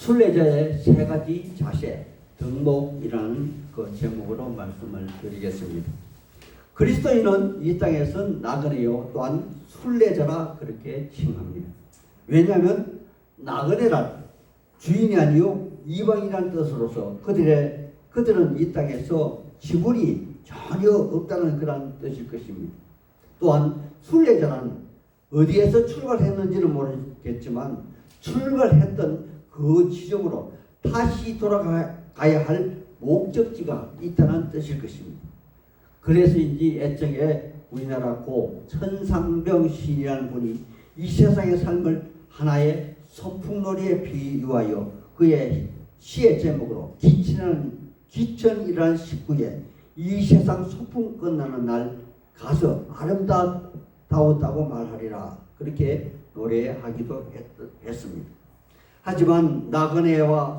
순례자의 세 가지 자세, 덕목이라는 그 제목으로 말씀을 드리겠습니다. 그리스도인은 이 땅에서 나그네요 또한 순례자라 그렇게 칭합니다. 왜냐하면 나그네란 주인이 아니요 이방이라는 뜻으로서 그들은 이 땅에서 지분이 전혀 없다는 그런 뜻일 것입니다. 또한 순례자는 어디에서 출발했는지는 모르겠지만 출발했던 그 지점으로 다시 돌아가야 할 목적지가 있다는 뜻일 것입니다. 그래서인지 애청에 우리나라 고 천상병 시인이라는 분이 이 세상의 삶을 하나의 소풍놀이에 비유하여 그의 시의 제목으로 기천이라는 19에 이 세상 소풍 끝나는 날 가서 아름다웠다고 말하리라 그렇게 노래하기도 했습니다. 하지만 나그네와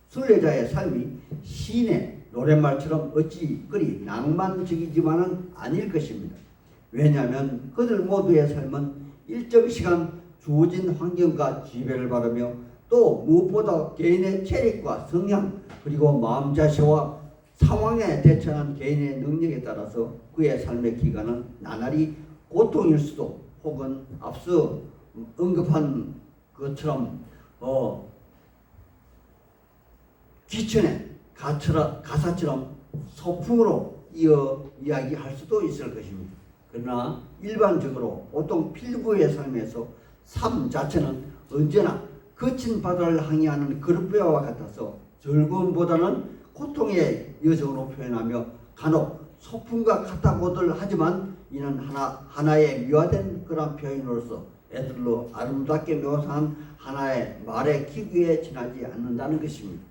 순례자의 삶이 시인의 노랫말처럼 어찌 그리 낭만적이지만은 아닐 것입니다. 왜냐하면 그들 모두의 삶은 일정 시간 주어진 환경과 지배를 받으며 또 무엇보다 개인의 체력과 성향 그리고 마음 자세와 상황에 대처하는 개인의 능력에 따라서 그의 삶의 기간은 나날이 고통일 수도 혹은 앞서 언급한 것처럼 기천의 가사처럼 소풍으로 이야기할 수도 있을 것입니다. 그러나 일반적으로 보통 필부의 삶에서 삶 자체는 언제나 거친 바다를 항해하는 그릇배와 같아서 즐거움보다는 고통의 여정으로 표현하며 간혹 소풍과 같다고들 하지만 이는 하나의 미화된 그런 표현으로서 애들로 아름답게 묘사한 하나의 말의 기구에 지나지 않는다는 것입니다.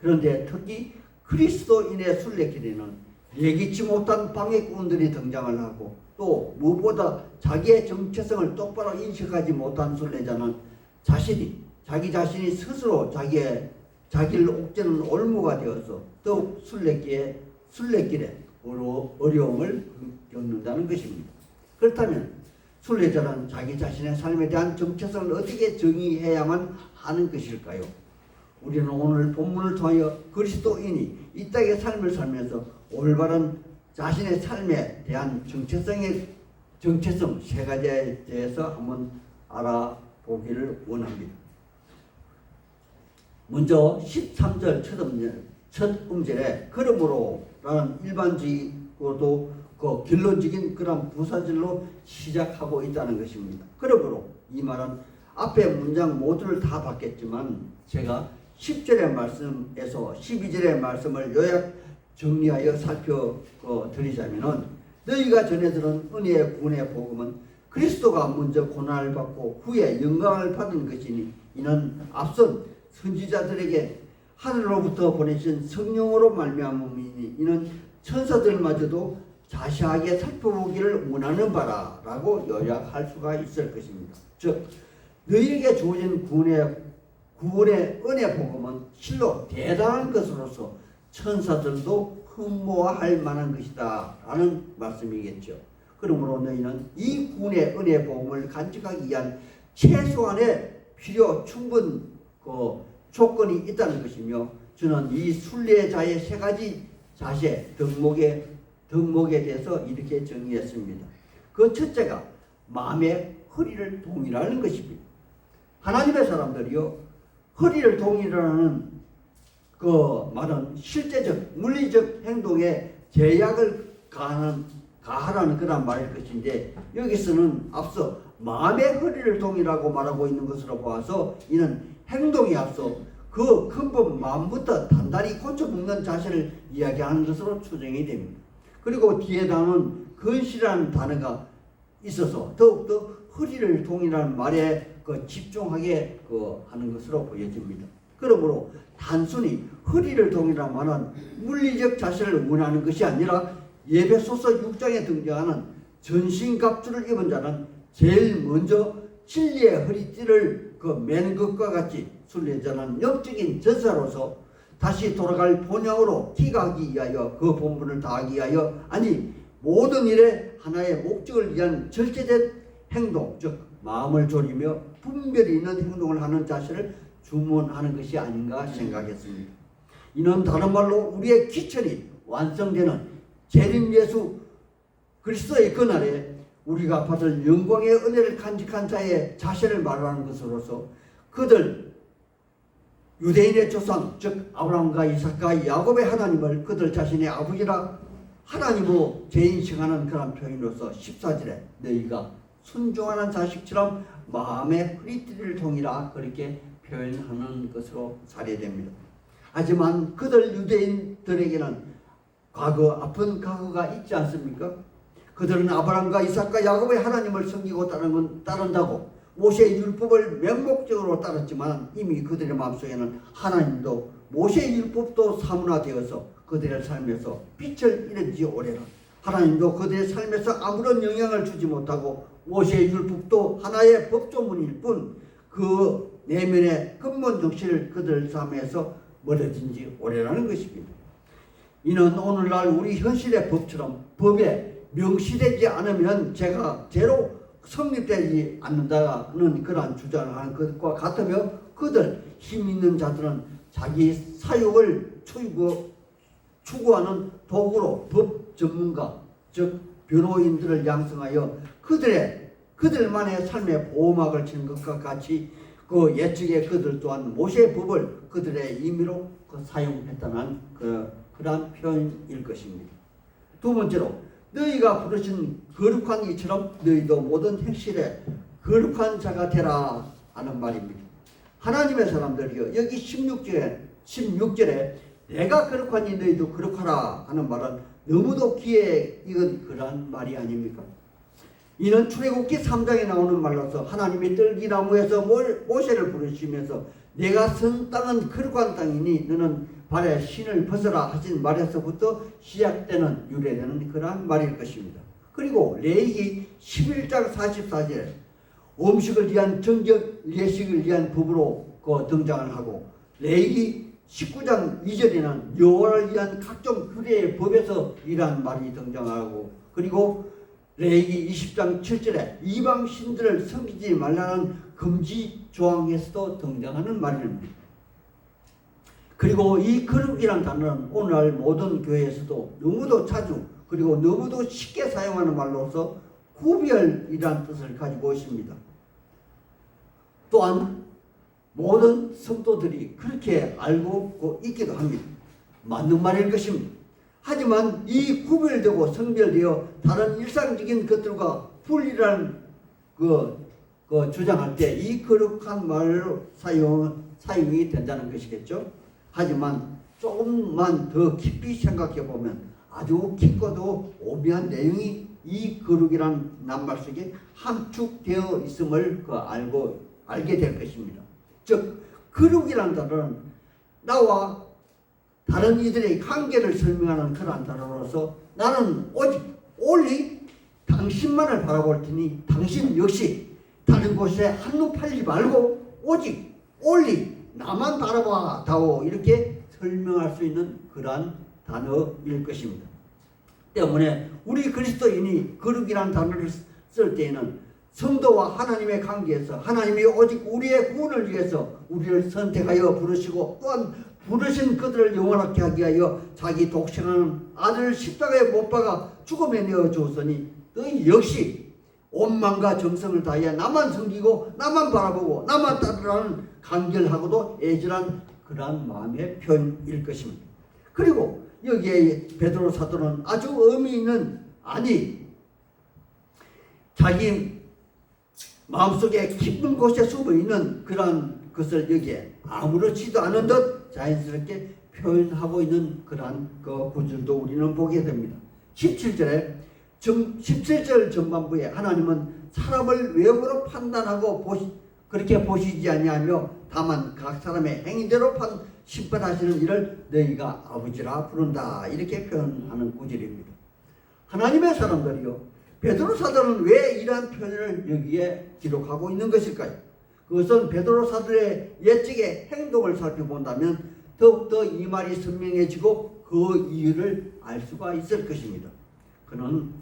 그런데 특히 그리스도인의 순례길에는 예기치 못한 방해꾼들이 등장을 하고 또 무엇보다 자기의 정체성을 똑바로 인식하지 못한 순례자는 자기 자신이 스스로 자기를 옥죄는 올무가 되어서 더욱 순례길에 어려움을 겪는다는 것입니다. 그렇다면 순례자는 자기 자신의 삶에 대한 정체성을 어떻게 정의해야만 하는 것일까요? 우리는 오늘 본문을 통하여 그리스도인이 이 땅의 삶을 살면서 올바른 자신의 삶에 대한 정체성 세 가지에 대해서 한번 알아보기를 원합니다. 먼저 13절 첫 음절에 그러므로라는 일반적이고도 그 결론적인 그런 부사절로 시작하고 있다는 것입니다. 그러므로 이 말은 앞에 문장 모두를 다 봤겠지만 제가 10절의 말씀에서 12절의 말씀을 요약 정리하여 살펴드리자면은 너희가 전해 들은 은혜의 구원의 복음은 그리스도가 먼저 고난을 받고 후에 영광을 받은 것이니 이는 앞선 선지자들에게 하늘로부터 보내신 성령으로 말미암음이니 이는 천사들마저도 자세하게 살펴보기를 원하는 바라라고 요약할 수가 있을 것입니다. 즉 너희에게 주어진 구원의 은혜 복음은 실로 대단한 것으로서 천사들도 흠모할 만한 것이다 라는 말씀이겠죠. 그러므로 너희는 이 구원의 은혜 복음을 간직하기 위한 최소한의 필요 충분 조건이 있다는 것이며 저는 이 순례자의 세 가지 자세 덕목에 대해서 이렇게 정의했습니다. 그 첫째가 마음의 허리를 동이라는 것입니다. 하나님의 사람들이요 허리를 동이라는 그 말은 실제적 물리적 행동에 제약을 가하라는 그런 말일 것인데 여기서는 앞서 마음의 허리를 동이라고 말하고 있는 것으로 보아서 이는 행동이 앞서 그 근본 마음부터 단단히 고쳐먹는 자세를 이야기하는 것으로 추정이 됩니다. 그리고 뒤에 나오는 근실이라는 단어가 있어서 더욱더 허리를 동이라는 말에 집중하게 하는 것으로 보여집니다. 그러므로 단순히 허리를 동이라는 말은 물리적 자세를 원하는 것이 아니라 에베소서 6장에 등장하는 전신갑주를 입은 자는 제일 먼저 진리의 허리띠를 매는 것과 같이 순례자는 영적인 전사로서 다시 돌아갈 본향으로 기가하기 위하여 그 본분을 다하기 위하여 아니 모든 일에 하나의 목적을 위한 절제된 행동 즉 마음을 졸이며 분별이 있는 행동을 하는 자세를 주문하는 것이 아닌가 생각했습니다. 이는 다른 말로 우리의 기천이 완성되는 재림 예수 그리스도의 그날에 우리가 받을 영광의 은혜를 간직한 자의 자신을 말하는 것으로서 그들 유대인의 조상 즉 아브라함과 이삭과 야곱의 하나님을 그들 자신의 아버지라 하나님으로 재인식하는 그런 표현으로서 14절에 너희가 순종하는 자식처럼 마음의 흐리띠를 통이라 그렇게 표현하는 것으로 사례됩니다. 하지만 그들 유대인들에게는 아픈 과거가 있지 않습니까? 그들은 아브라함과 이삭과 야곱의 하나님을 섬기고 따른다고 모세의 율법을 맹목적으로 따랐지만 이미 그들의 마음속에는 하나님도 모세의 율법도 사문화되어서 그들의 삶에서 빛을 잃은 지 오래라. 하나님도 그들의 삶에서 아무런 영향을 주지 못하고 모세의 율법도 하나의 법조문일 뿐 그 내면의 근본 정신을 그들 삶에서 멀어진 지 오래라는 것입니다. 이는 오늘날 우리 현실의 법처럼 법에 명시되지 않으면 제로 성립되지 않는다는 그러한 주장을 하는 것과 같으며 그들 힘 있는 자들은 자기 사육을 추구하는 도구로 법 전문가 즉 변호인들을 양성하여 그들만의 삶의 보호막을 치는 것과 같이 그 예측에 그들 또한 모세의 법을 그들의 임의로 사용했다는 그러한 표현일 것입니다. 두 번째로 너희가 부르신 거룩한 이처럼 너희도 모든 행실에 거룩한 자가 되라 하는 말입니다. 하나님의 사람들이요 여기 16절에 내가 거룩하니 너희도 거룩하라 하는 말은 너무도 귀에 익은 그러한 말이 아닙니까? 이는 출애굽기 3장에 나오는 말로서 하나님이 떨기나무에서 모세를 부르시면서 내가 선 땅은 거룩한 땅이니 너는 발에 신을 벗어라 하신 말에서부터 시작되는 유래되는 그러한 말일 것입니다. 그리고 레위기 11장 44절에 음식을 위한 정적 예식을 위한 법으로 등장을 하고 레위기 19장 2절에는 여호와를 위한 각종 규례의 법에서 이러한 말이 등장하고 그리고 레위기 20장 7절에 이방 신들을 섬기지 말라는 금지 조항에서도 등장하는 말입니다. 그리고 이 거룩이라는 단어는 오늘날 모든 교회에서도 너무도 자주 그리고 너무도 쉽게 사용하는 말로서 구별이라는 뜻을 가지고 있습니다. 또한 모든 성도들이 그렇게 알고 있기도 합니다. 맞는 말일 것입니다. 하지만 이 구별되고 성별되어 다른 일상적인 것들과 분리라는 주장할 때 이 거룩한 말로 사용이 된다는 것이겠죠. 하지만 조금만 더 깊이 생각해 보면 아주 깊고도 오묘한 내용이 이 거룩이라는 낱말 속에 함축되어 있음을 알게 될 것입니다. 즉 거룩이라는 단어는 나와 다른 이들의 관계를 설명하는 그러한 단어로서 나는 오직 올리 당신만을 바라볼 테니 당신 역시 다른 곳에 한눈 팔지 말고 오직 올리 나만 바라봐 다오 이렇게 설명할 수 있는 그러한 단어일 것입니다. 때문에 우리 그리스도인이 거룩이라는 단어를 쓸 때에는 성도와 하나님의 관계에서 하나님이 오직 우리의 구원을 위해서 우리를 선택하여 부르시고 또한 부르신 그들을 영원하게 하기 위하여 자기 독생하는 아들을 십자가에 못 박아 죽음에 내어 주었으니 너희 역시 온 마음과 정성을 다하여 나만 섬기고 나만 바라보고 나만 따르라는 간결하고도 애절한 그러한 마음의 표현일 것입니다. 그리고 여기에 베드로 사도는 아주 의미 있는 자기 마음속에 깊은 곳에 숨어있는 그러한 것을 여기에 아무렇지도 않은 듯 자연스럽게 표현하고 있는 그러한 구절도 우리는 보게 됩니다. 17절 전반부에 하나님은 사람을 외모로 판단하고 그렇게 보시지 아니하며 다만 각 사람의 행위대로 심판하시는 이를 너희가 아버지라 부른다 이렇게 표현하는 구절입니다. 하나님의 사람들이요 베드로 사도는 왜 이러한 표현을 여기에 기록하고 있는 것일까요? 그것은 베드로 사도의 예측의 행동을 살펴본다면 더욱더 이 말이 선명해지고 그 이유를 알 수가 있을 것입니다. 그는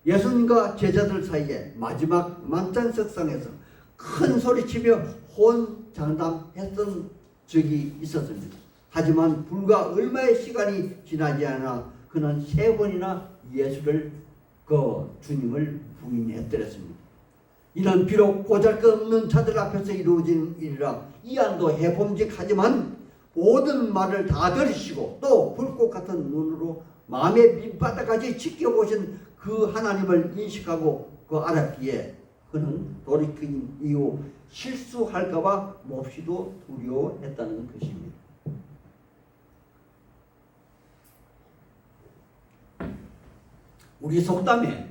예수님과 제자들 사이에 마지막 만찬석상에서 큰 소리치며 장담했던 적이 있었습니다. 하지만 불과 얼마의 시간이 지나지 않아 그는 3번이나 예수를 주님을 부인했더랬습니다. 이는 비록 보잘것없는 자들 앞에서 이루어진 일이라 이안도 해봄직하지만 모든 말을 다 들으시고 또 불꽃 같은 눈으로 마음의 밑바닥까지 지켜보신 그 하나님을 인식하고 알았기에 그는 돌이킨 이후 실수할까봐 몹시도 두려워했다는 것입니다. 우리 속담에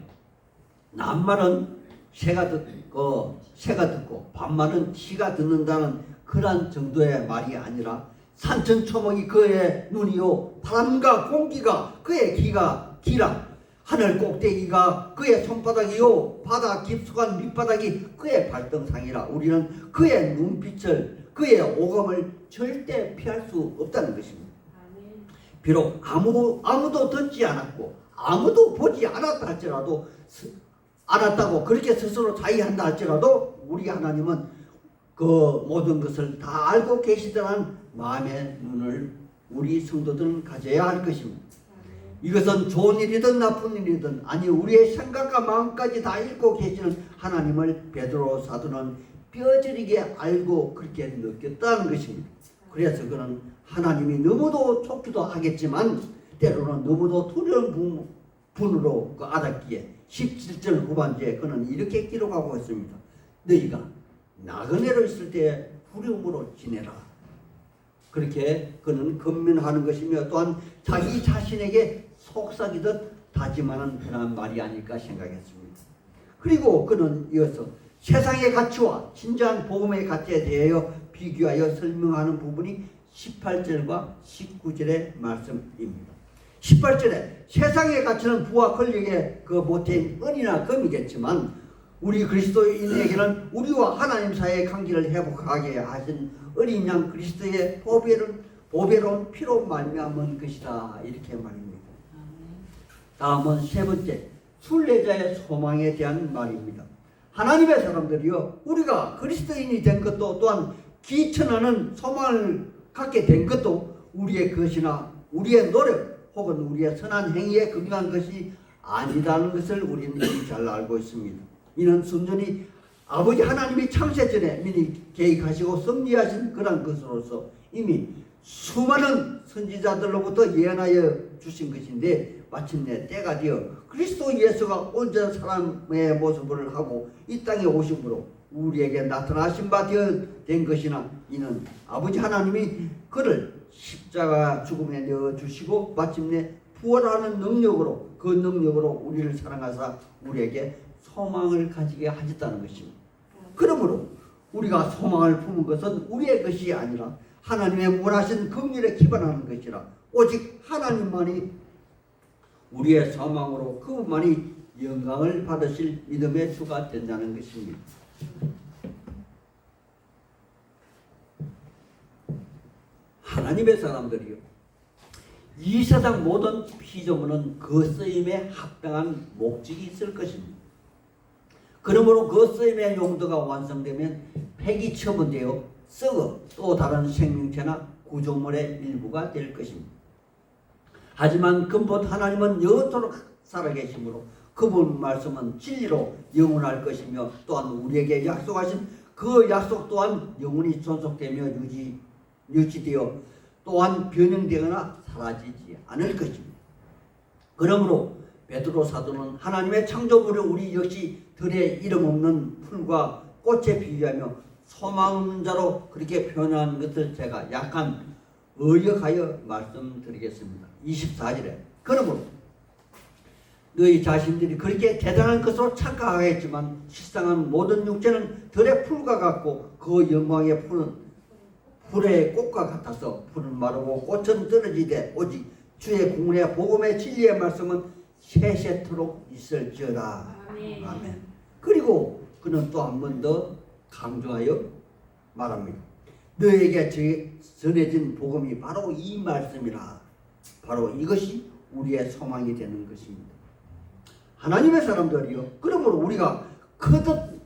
낱말은 새가 듣고 반말은 치가 듣는다는 그런 정도의 말이 아니라 산천초목이 그의 눈이요 바람과 공기가 그의 귀가 기라 하늘 꼭대기가 그의 손바닥이요 바다 깊숙한 밑바닥이 그의 발등상이라 우리는 그의 눈빛을 그의 오감을 절대 피할 수 없다는 것입니다. 비록 아무도 듣지 않았고 아무도 보지 않았다 할지라도 않았다고 그렇게 스스로 자의한다 할지라도 우리 하나님은 그 모든 것을 다 알고 계시다는 마음의 눈을 우리 성도들은 가져야 할 것입니다. 이것은 좋은 일이든 나쁜 일이든 아니 우리의 생각과 마음까지 다 읽고 계시는 하나님을 베드로 사도는 뼈저리게 알고 그렇게 느꼈다는 것입니다. 그래서 그는 하나님이 너무도 좋기도 하겠지만 때로는 너무도 두려운 분으로 알았기에 17절 후반부에 그는 이렇게 기록하고 있습니다. 너희가 나그네로 있을 때 두려움으로 지내라. 그렇게 그는 권면하는 것이며 또한 자기 자신에게 속삭이듯 다짐하는 그런 말이 아닐까 생각했습니다. 그리고 그는 이어서 세상의 가치와 진정한 복음의 가치에 대하여 비교하여 설명하는 부분이 18절과 19절의 말씀입니다. 18절에 세상의 가치는 부와 권력의 그 모태인 은이나 금이겠지만 우리 그리스도인에게는 우리와 하나님 사이의 관계를 회복하게 하신 어린 양 그리스도의 보배로운 피로 말미암은 것이다 이렇게 말입니다. 다음은 세 번째 순례자의 소망에 대한 말입니다. 하나님의 사람들이요 우리가 그리스도인이 된 것도 또한 기천하는 소망을 갖게 된 것도 우리의 것이나 우리의 노력 혹은 우리의 선한 행위에 근거한 것이 아니라는 것을 우리는 이미 잘 알고 있습니다. 이는 순전히 아버지 하나님이 창세 전에 미리 계획하시고 섭리하신 그런 것으로서 이미 수많은 선지자들로부터 예언하여 주신 것인데 마침내 때가 되어 그리스도 예수가 온전한 사람의 모습을 하고 이 땅에 오심으로 우리에게 나타나신 바 된 것이나 이는 아버지 하나님이 그를 십자가 죽음에 내어주시고 마침내 부활하는 능력으로 그 능력으로 우리를 사랑하사 우리에게 소망을 가지게 하셨다는 것입니다. 그러므로 우리가 소망을 품은 것은 우리의 것이 아니라 하나님의 무한하신 긍휼에 기반하는 것이라 오직 하나님만이 우리의 소망으로 그분만이 영광을 받으실 믿음의 주가 된다는 것입니다. 하나님의 사람들이요 이 세상 모든 피조물은 그 쓰임에 합당한 목적이 있을 것입니다. 그러므로 그 쓰임의 용도가 완성되면 폐기 처분되어 썩어 또 다른 생명체나 구조물의 일부가 될 것입니다. 하지만 근본 하나님은 영원토록 살아계시므로 그분 말씀은 진리로 영원할 것이며 또한 우리에게 약속하신 그 약속 또한 영원히 존속되며 유지되어 또한 변형되거나 사라지지 않을 것입니다. 그러므로 베드로 사도는 하나님의 창조물을 우리 역시 들에 이름 없는 풀과 꽃에 비유하며 소망 없는 자로 그렇게 표현한 것을 제가 약간 의역하여 말씀드리겠습니다. 24절에 그러므로 너희 자신들이 그렇게 대단한 것으로 착각하겠지만 실상은 모든 육체는 들의 풀과 같고 그 영광의 풀의 꽃과 같아서 풀은 마르고 꽃은 떨어지되 오직 주의 공문의 복음의 진리의 말씀은 세세토록 있을지어다. 아멘. 그리고 그는 또 한 번 더 강조하여 말합니다. 너에게 전해진 복음이 바로 이 말씀이라. 바로 이것이 우리의 소망이 되는 것입니다. 하나님의 사람들이요 그러므로 우리가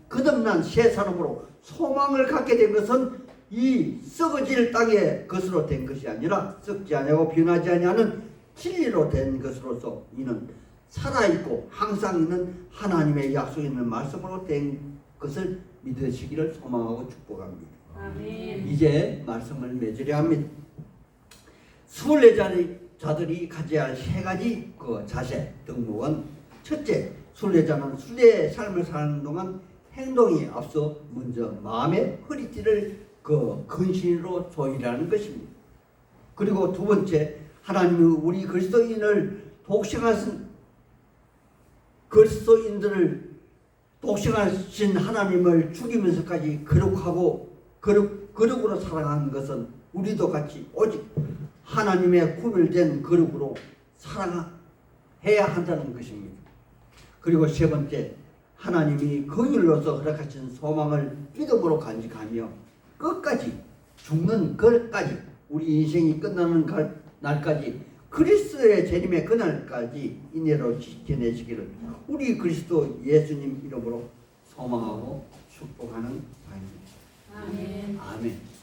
거듭난 새 사람으로 소망을 갖게 된 것은 이 썩어질 땅의 것으로 된 것이 아니라 썩지 아니하고 변하지 아니하는 진리로 된 것으로서 이는 살아있고 항상 있는 하나님의 약속 있는 말씀으로 된 것을 믿으시기를 소망하고 축복합니다. 아멘. 이제 말씀을 맺으려 합니다. 24자들이 가져야 할 세 가지 그 자세 덕목은, 첫째, 순례자는 순례의 삶을 사는 동안 행동이 앞서 먼저 마음의 허리띠를 그 근신으로 조이라는 것입니다. 그리고 두 번째, 하나님이 우리 그리스도인들을 독생하신 하나님을 죽이면서까지 거룩으로 살아가는 것은 우리도 같이 오직 하나님의 구별된 거룩으로 살아가야 한다는 것입니다. 그리고 세 번째, 하나님이 긍휼로서 허락하신 소망을 믿음으로 간직하며 끝까지 죽는 것까지, 우리 인생이 끝나는 날까지, 그리스도의 재림의 그날까지 인내로 지켜내시기를 우리 그리스도 예수님 이름으로 소망하고 축복하는 바입니다. 아멘. 아멘.